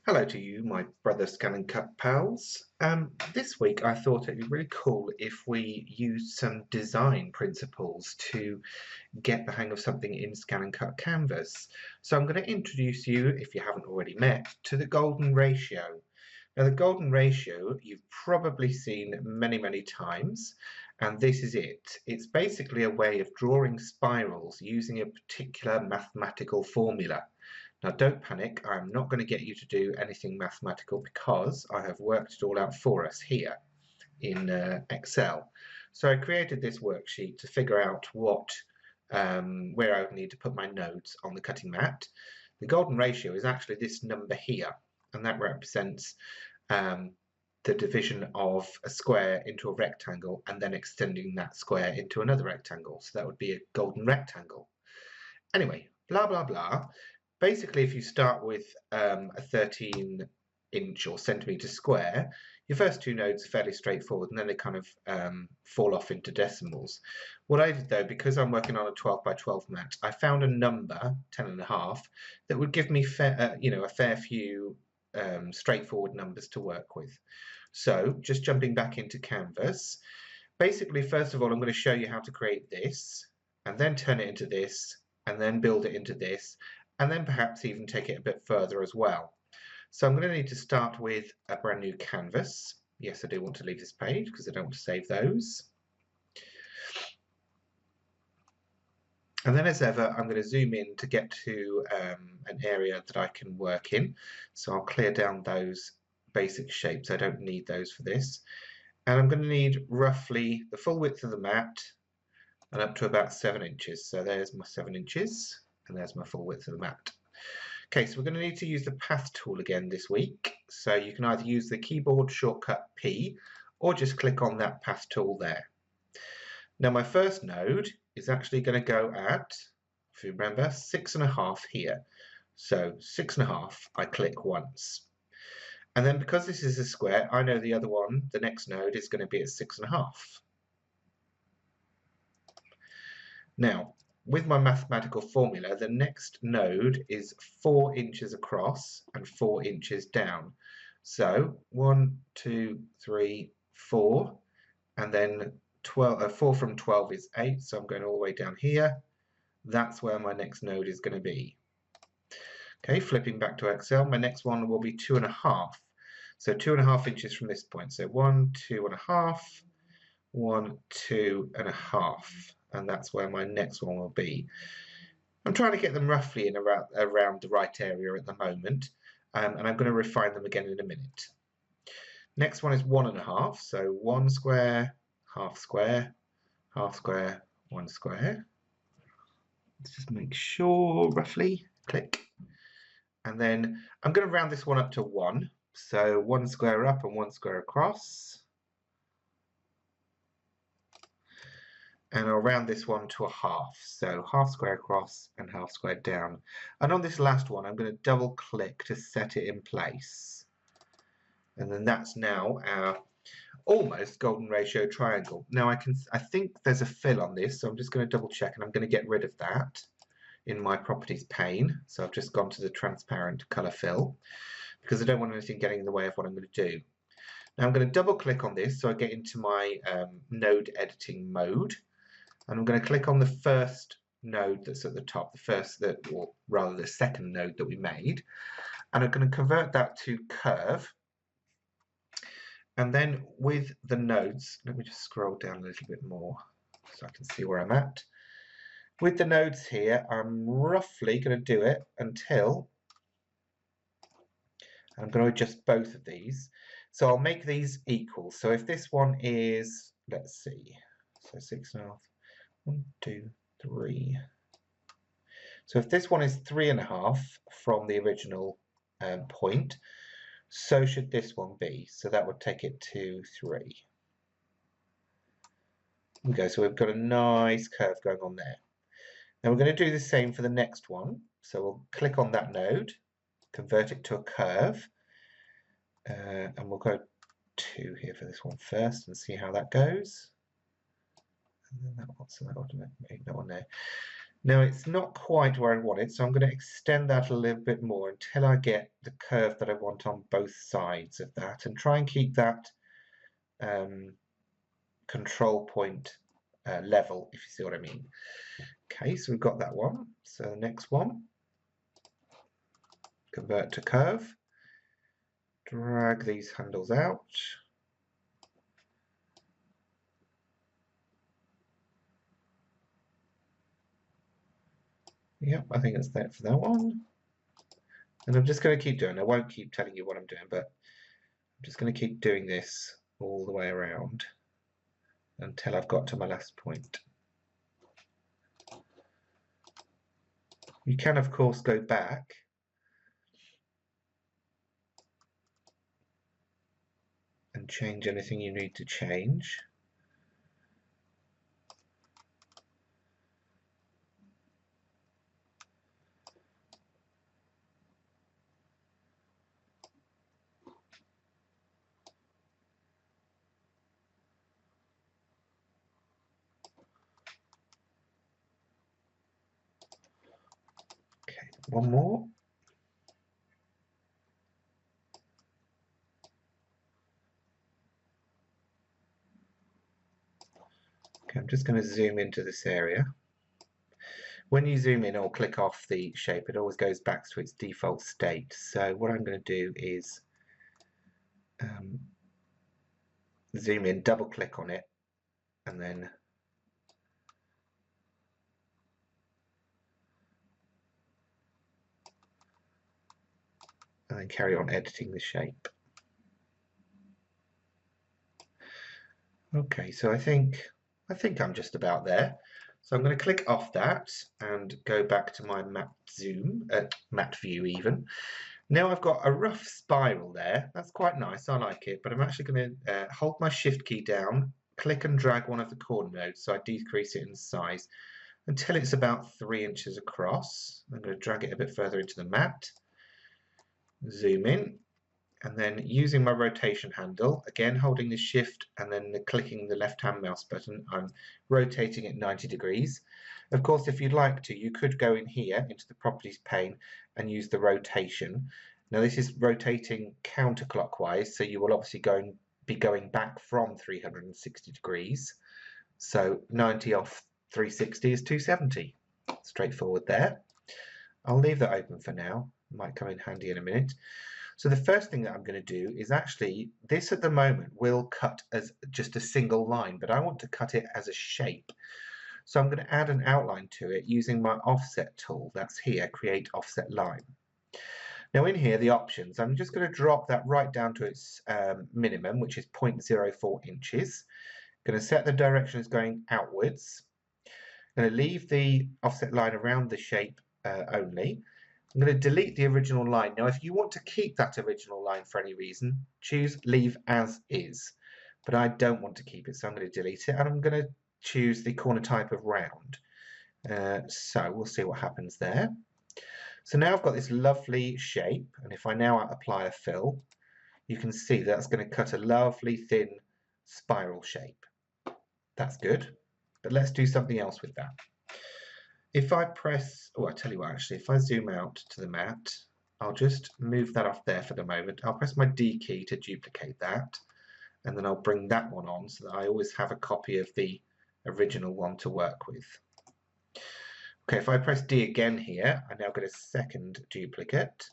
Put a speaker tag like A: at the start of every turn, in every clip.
A: Hello to you, my brother Scan and Cut pals. This week I thought it'd be really cool if we used some design principles to get the hang of something in Scan and Cut Canvas. So I'm going to introduce you, if you haven't already met, to the golden ratio. Now the golden ratio you've probably seen many times, and this is it. It's basically a way of drawing spirals using a particular mathematical formula. Now don't panic, I'm not going to get you to do anything mathematical because I have worked it all out for us here in Excel. So I created this worksheet to figure out where I would need to put my nodes on the cutting mat. The golden ratio is actually this number here, and that represents the division of a square into a rectangle and then extending that square into another rectangle. So that would be a golden rectangle. Anyway, blah blah blah. Basically, if you start with a 13-inch or centimetre square, your first two nodes are fairly straightforward, and then they kind of fall off into decimals. What I did though, because I'm working on a 12 by 12 mat, I found a number, 10.5, that would give me a fair few straightforward numbers to work with. So just jumping back into Canvas, basically, first of all, I'm going to show you how to create this, and then turn it into this, and then build it into this, and then perhaps even take it a bit further as well. So I'm going to need to start with a brand new canvas. Yes, I do want to leave this page because I don't want to save those. And then as ever, I'm going to zoom in to get to an area that I can work in. So I'll clear down those basic shapes. I don't need those for this. And I'm going to need roughly the full width of the mat and up to about 7 inches. So there's my 7 inches. And there's my full width of the mat. Okay, so we're going to need to use the path tool again this week. So you can either use the keyboard shortcut P or just click on that path tool there. Now my first node is actually going to go at, if you remember, 6.5 here. So 6.5, I click once. And then because this is a square, I know the other one, the next node, is going to be at 6.5. Now, with my mathematical formula, the next node is 4 inches across and 4 inches down. So 1, 2, 3, 4, and then 4 from 12 is 8, so I'm going all the way down here. That's where my next node is going to be. Okay, flipping back to Excel, my next one will be 2.5. So 2.5 inches from this point. So 1, 2.5, 1, 2.5. And that's where my next one will be. I'm trying to get them roughly in around the right area at the moment, and I'm going to refine them again in a minute. Next one is 1.5, so 1 square, half square, half square, 1 square. Let's just make sure, roughly, click. And then I'm going to round this one up to 1, so 1 square up and 1 square across. And I'll round this one to a half, so half square across and half square down. And on this last one, I'm going to double click to set it in place. And then that's now our almost golden ratio triangle. Now I think there's a fill on this, so I'm just going to double check, and I'm going to get rid of that in my properties pane. So I've just gone to the transparent color fill because I don't want anything getting in the way of what I'm going to do. Now I'm going to double click on this so I get into my node editing mode. And I'm going to click on the first node that's at the top, or rather the second node that we made, and I'm going to convert that to curve. And then with the nodes, let me just scroll down a little bit more so I can see where I'm at. With the nodes here, I'm roughly going to do it until I'm going to adjust both of these. So I'll make these equal. So if this one is, let's see, so 6.5. 1, 2, 3. So if this one is 3.5 from the original point, so should this one be. So that would take it to 3. Okay, so we've got a nice curve going on there. Now we're going to do the same for the next one. So we'll click on that node, convert it to a curve, and we'll go 2 here for this one first and see how that goes. And then that one, so that one there. Now it's not quite where I want it, so I'm going to extend that a little bit more until I get the curve that I want on both sides of that, and try and keep that control point level, if you see what I mean. Okay, so we've got that one. So the next one, convert to curve, drag these handles out. Yep, I think that's that for that one. And I'm just going to keep doing it. I won't keep telling you what I'm doing, but I'm just going to keep doing this all the way around until I've got to my last point. You can, of course, go back and change anything you need to change. Okay, one more. Okay, I'm just going to zoom into this area. When you zoom in or click off the shape, it always goes back to its default state. So what I'm going to do is zoom in, double click on it, and then carry on editing the shape. Okay, so I think I'm just about there. So I'm going to click off that and go back to my matte view even. Now I've got a rough spiral there. That's quite nice, I like it, but I'm actually going to hold my shift key down, click and drag one of the corner nodes so I decrease it in size until it's about 3 inches across. I'm going to drag it a bit further into the mat, zoom in, and then using my rotation handle, again holding the shift and then clicking the left hand mouse button, I'm rotating it 90 degrees. Of course, if you'd like to, you could go in here into the properties pane and use the rotation. Now this is rotating counterclockwise, so you will obviously be going back from 360 degrees. So 90 off 360 is 270. Straightforward there. I'll leave that open for now. Might come in handy in a minute. So the first thing that I'm going to do is actually, this at the moment will cut as just a single line, but I want to cut it as a shape. So I'm going to add an outline to it using my offset tool. That's here, create offset line. Now in here, the options, I'm just going to drop that right down to its minimum, which is 0.04 inches. Going to set the direction as going outwards. I'm going to leave the offset line around the shape only. I'm going to delete the original line. Now, if you want to keep that original line for any reason, choose leave as is. But I don't want to keep it, so I'm going to delete it. And I'm going to choose the corner type of round. So we'll see what happens there. So now I've got this lovely shape. And if I now apply a fill, you can see that's going to cut a lovely thin spiral shape. That's good. But let's do something else with that. If I press, oh, I'll tell you what, actually, if I zoom out to the mat, I'll just move that off there for the moment. I'll press my D key to duplicate that, and then I'll bring that one on so that I always have a copy of the original one to work with. Okay, if I press D again here, I now get a second duplicate,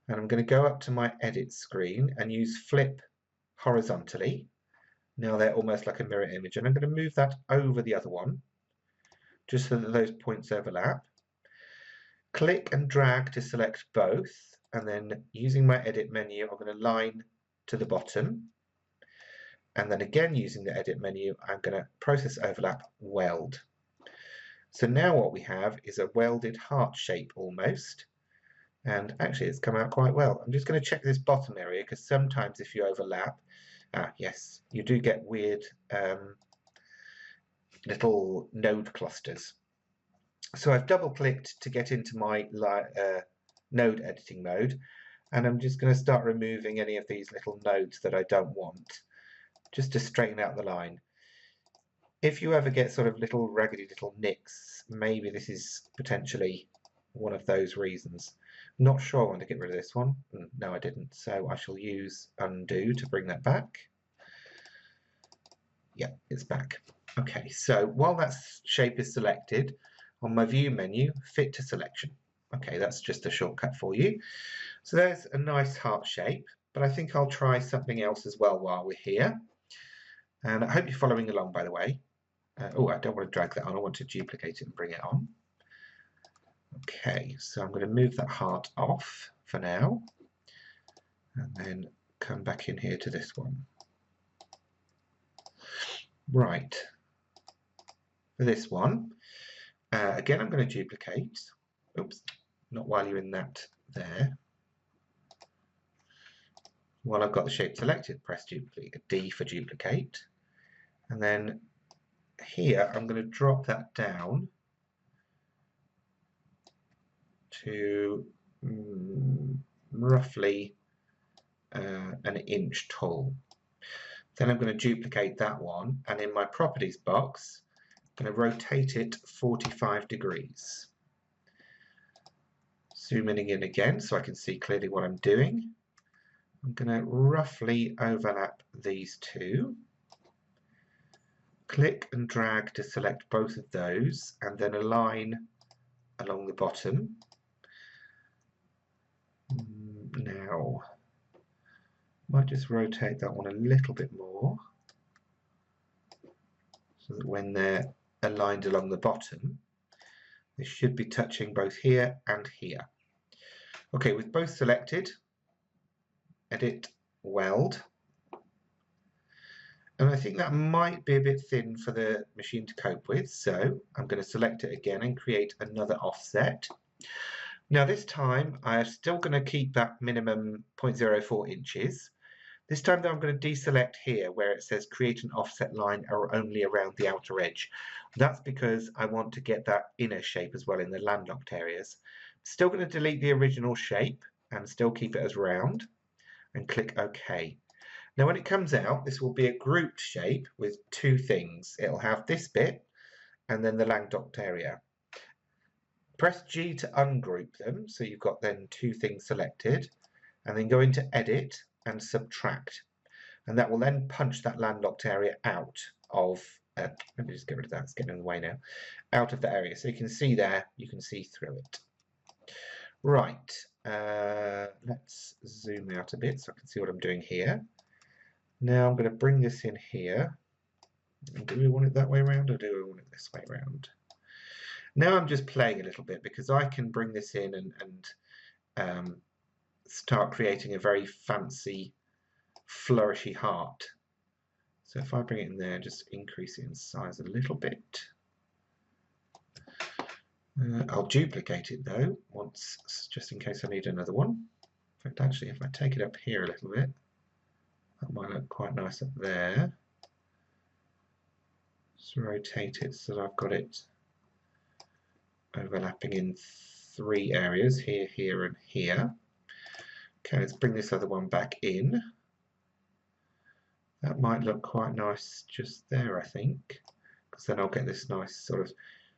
A: and I'm going to go up to my edit screen and use flip horizontally. Now they're almost like a mirror image, and I'm going to move that over the other one, just so that those points overlap. Click and drag to select both, and then using my edit menu, I'm going to line to the bottom. And then again, using the edit menu, I'm going to process overlap, weld. So now what we have is a welded heart shape almost. And actually it's come out quite well. I'm just going to check this bottom area because sometimes if you overlap, yes, you do get weird little node clusters. So I've double clicked to get into my node editing mode, and I'm just going to start removing any of these little nodes that I don't want, just to straighten out the line. if you ever get sort of little raggedy little nicks, maybe this is potentially one of those reasons. Not sure I want to get rid of this one. No, I didn't. So I shall use undo to bring that back. Yeah, it's back. Okay, so while that shape is selected, on my view menu, fit to selection. Okay, that's just a shortcut for you. So there's a nice heart shape, but I think I'll try something else as well while we're here. And I hope you're following along, by the way. Oh, I don't want to drag that on. I want to duplicate it and bring it on. Okay, so I'm going to move that heart off for now, and then come back in here to this one. Right, for this one, again, I'm going to duplicate. Oops, not while you're in that there. While I've got the shape selected, press duplicate, D for duplicate. And then here, I'm going to drop that down to roughly an inch tall. Then I'm going to duplicate that one, and in my properties box, I'm going to rotate it 45 degrees. Zooming in again so I can see clearly what I'm doing. I'm going to roughly overlap these two. Click and drag to select both of those, and then align along the bottom. Now, I might just rotate that one a little bit more so that when they're aligned along the bottom, they should be touching both here and here. Okay, with both selected, edit, weld. And I think that might be a bit thin for the machine to cope with, so I'm going to select it again and create another offset. Now this time I'm still going to keep that minimum 0.04 inches. This time though I'm going to deselect here where it says create an offset line or only around the outer edge. That's because I want to get that inner shape as well in the landlocked areas. Still going to delete the original shape and still keep it as round and click OK. Now when it comes out, this will be a grouped shape with two things. It'll have this bit and then the landlocked area. Press G to ungroup them, so you've got then two things selected, and then go into Edit and Subtract. And that will then punch that landlocked area out of, let me just get rid of that, it's getting in the way now, out of the area. So you can see there, you can see through it. Right, let's zoom out a bit so I can see what I'm doing here. Now I'm going to bring this in here. Do we want it that way around or do we want it this way around? Now I'm just playing a little bit because I can bring this in and start creating a very fancy flourishy heart. So if I bring it in there, just increase it in size a little bit. I'll duplicate it though once, just in case I need another one. In fact, actually, if I take it up here a little bit, that might look quite nice up there. Just rotate it so that I've got it overlapping in three areas, here, here, and here. Okay, let's bring this other one back in. That might look quite nice just there, I think, because then I'll get this nice sort of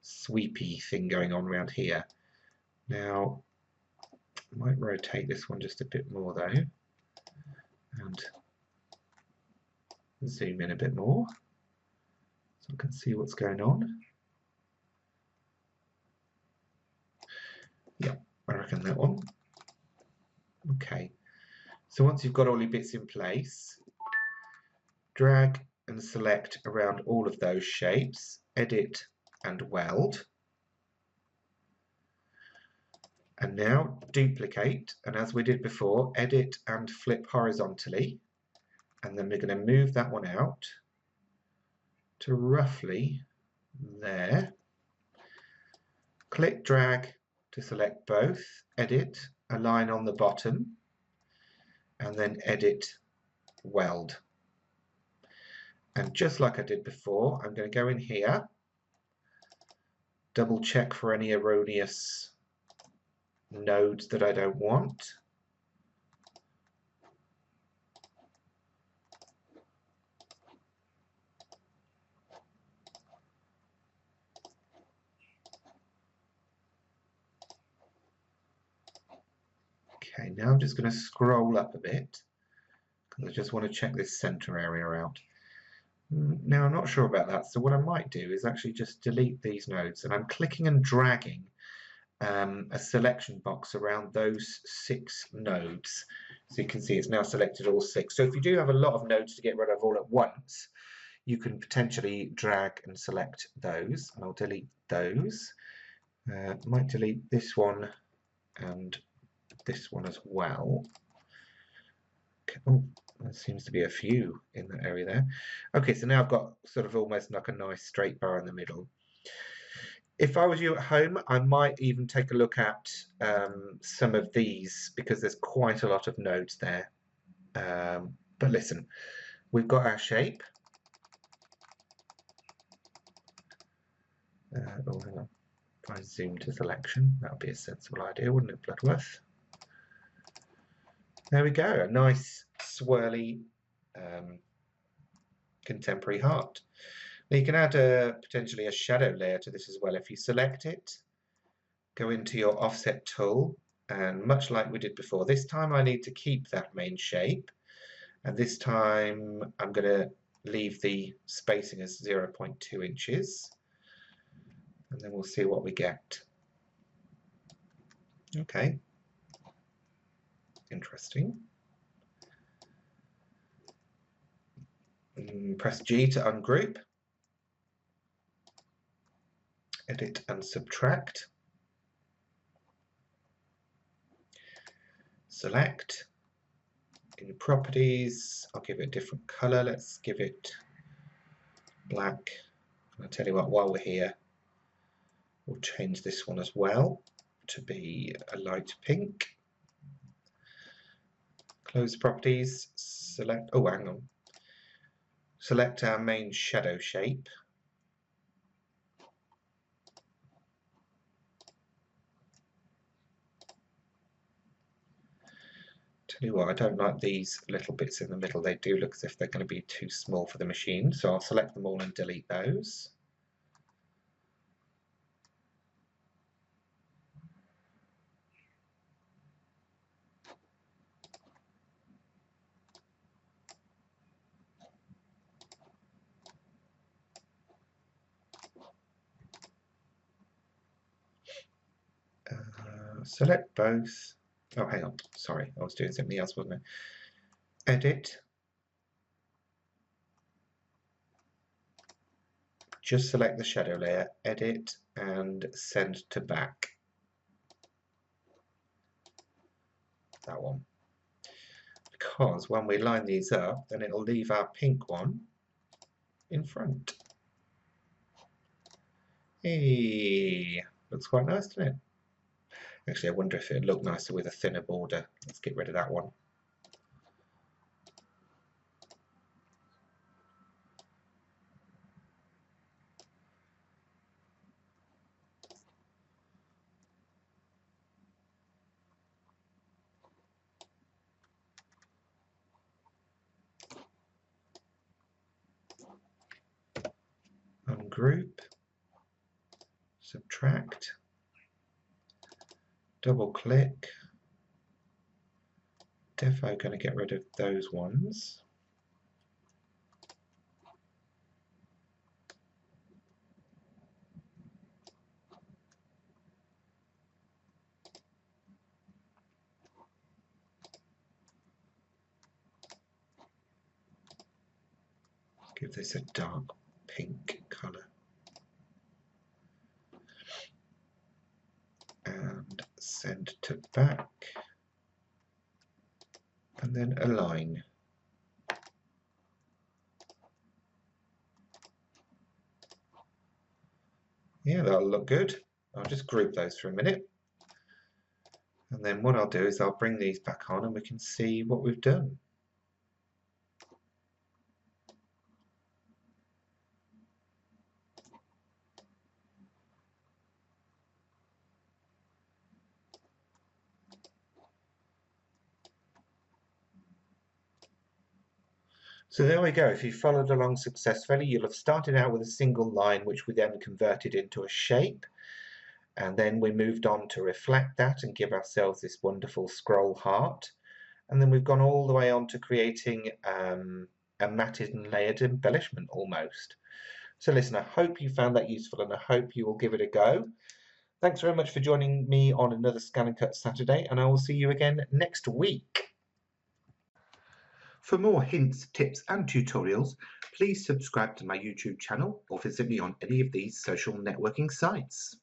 A: sweepy thing going on around here. Now, I might rotate this one just a bit more though, and zoom in a bit more so I can see what's going on. Yeah, I reckon that one. Okay, so once you've got all your bits in place, drag and select around all of those shapes, edit and weld. And now duplicate, and as we did before, edit and flip horizontally. And then we're going to move that one out to roughly there. Click drag to select both, edit, align on the bottom, and then edit, weld. And just like I did before, I'm going to go in here, double check for any erroneous nodes that I don't want. Okay, now I'm just going to scroll up a bit because I just want to check this center area out. Now I'm not sure about that, so what I might do is actually just delete these nodes, and I'm clicking and dragging a selection box around those 6 nodes. So you can see it's now selected all 6. So if you do have a lot of nodes to get rid of all at once, you can potentially drag and select those, and I'll delete those. Might delete this one and this one as well. Okay. Oh, there seems to be a few in that area there. Okay, so now I've got sort of almost like a nice straight bar in the middle. If I was you at home, I might even take a look at some of these because there's quite a lot of nodes there. But listen, we've got our shape. Oh, hang on. If I zoom to selection, that would be a sensible idea, wouldn't it, Bloodworth? There we go, a nice swirly contemporary heart. Now you can add potentially a shadow layer to this as well. If you select it, go into your offset tool, and much like we did before, this time I need to keep that main shape, and this time I'm going to leave the spacing as 0.2 inches, and then we'll see what we get. Okay, interesting. Press G to ungroup, edit and subtract, select. In properties, I'll give it a different color. Let's give it black. I'll tell you what, while we're here, we'll change this one as well to be a light pink. Close properties, select, oh hang on, select our main shadow shape. Tell you what, I don't like these little bits in the middle. They do look as if they're going to be too small for the machine, so I'll select them all and delete those. Select both. Oh, hang on. Sorry, I was doing something else, wasn't I? Edit. Just select the shadow layer, edit, and send to back. That one. Because when we line these up, then it'll leave our pink one in front. Hey, looks quite nice, doesn't it? Actually, I wonder if it'd look nicer with a thinner border. Let's get rid of that one. Ungroup, subtract, double click. Defo going to get rid of those ones. Give this a dark pink colour. And send to back. And then align. Yeah, that'll look good. I'll just group those for a minute. And then what I'll do is I'll bring these back on and we can see what we've done. So there we go. If you followed along successfully, you'll have started out with a single line, which we then converted into a shape. And then we moved on to reflect that and give ourselves this wonderful scroll heart. And then we've gone all the way on to creating a matted and layered embellishment almost. So listen, I hope you found that useful and I hope you will give it a go. Thanks very much for joining me on another Scan and Cut Saturday, and I will see you again next week. For more hints, tips and tutorials, please subscribe to my YouTube channel or visit me on any of these social networking sites.